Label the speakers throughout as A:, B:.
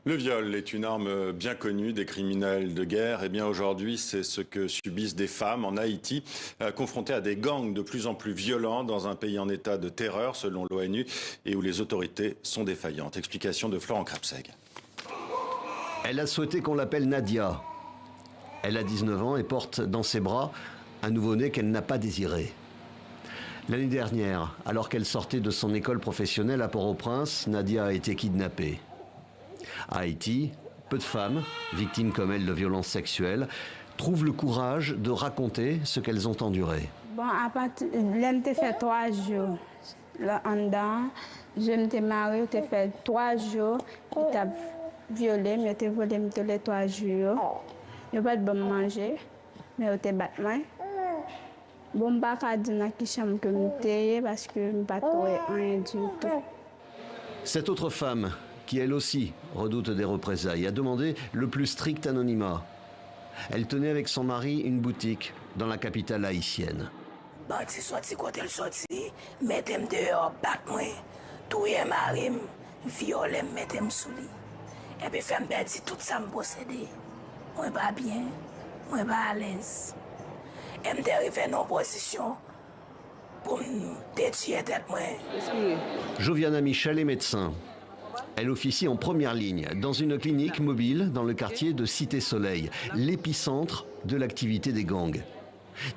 A: Le viol est une arme bien connue des criminels de guerre. Et bien aujourd'hui, c'est ce que subissent des femmes en Haïti, confrontées à des gangs de plus en plus violents dans un pays en état de terreur, selon l'ONU, et où les autorités sont défaillantes. Explication de Florent Krapseg.
B: Elle a souhaité qu'on l'appelle Nadia. Elle a 19 ans et porte dans ses bras un nouveau-né qu'elle n'a pas désiré. L'année dernière, alors qu'elle sortait de son école professionnelle à Port-au-Prince, Nadia a été kidnappée. À Haïti, peu de femmes, victimes comme elle de violences sexuelles, trouvent le courage de raconter ce qu'elles ont enduré.
C: Bon, à partir de fait 3 jours, là en dedans, je me suis mariée, j'ai fait 3 jours, il t'a violé, mais il volé les 3 jours. Il n'y a pas de bon manger, mais il t'a battu. Bon, je ne peux pas dire que je suis parce que je ne peux pas rien du tout.
B: Cette autre femme, qui elle aussi redoute des représailles, a demandé le plus strict anonymat. Elle tenait avec son mari une boutique dans la capitale haïtienne.
D: Bandi sorti quand elle sorti, mettez-moi dehors, battre-moi, touyer mari, violer, mettez-moi sous lit. Et puis faire perdre tout ça me posséder. Moi pas bien, moi pas à l'aise. Et me arrivé dans une position pour me détruire tête moi.
B: Joviana Michel est médecin. Elle officie en première ligne dans une clinique mobile dans le quartier de Cité-Soleil, l'épicentre de l'activité des gangs.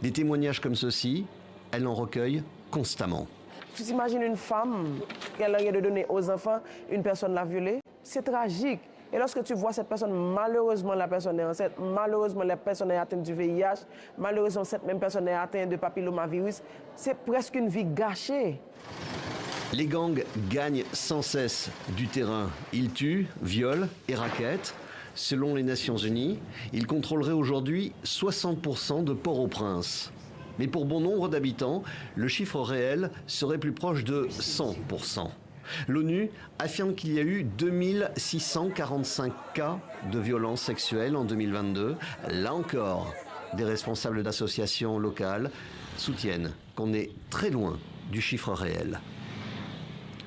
B: Des témoignages comme ceux-ci, elle en recueille constamment.
E: Tu t'imagines une femme qu'elle a rien de donner aux enfants, une personne l'a violée, c'est tragique. Et lorsque tu vois cette personne, malheureusement la personne est enceinte, malheureusement la personne est atteinte du VIH, malheureusement cette même personne est atteinte de papillomavirus, c'est presque une vie gâchée.
B: Les gangs gagnent sans cesse du terrain. Ils tuent, violent et rackettent. Selon les Nations Unies, ils contrôleraient aujourd'hui 60% de Port-au-Prince. Mais pour bon nombre d'habitants, le chiffre réel serait plus proche de 100%. L'ONU affirme qu'il y a eu 2645 cas de violences sexuelles en 2022. Là encore, des responsables d'associations locales soutiennent qu'on est très loin du chiffre réel.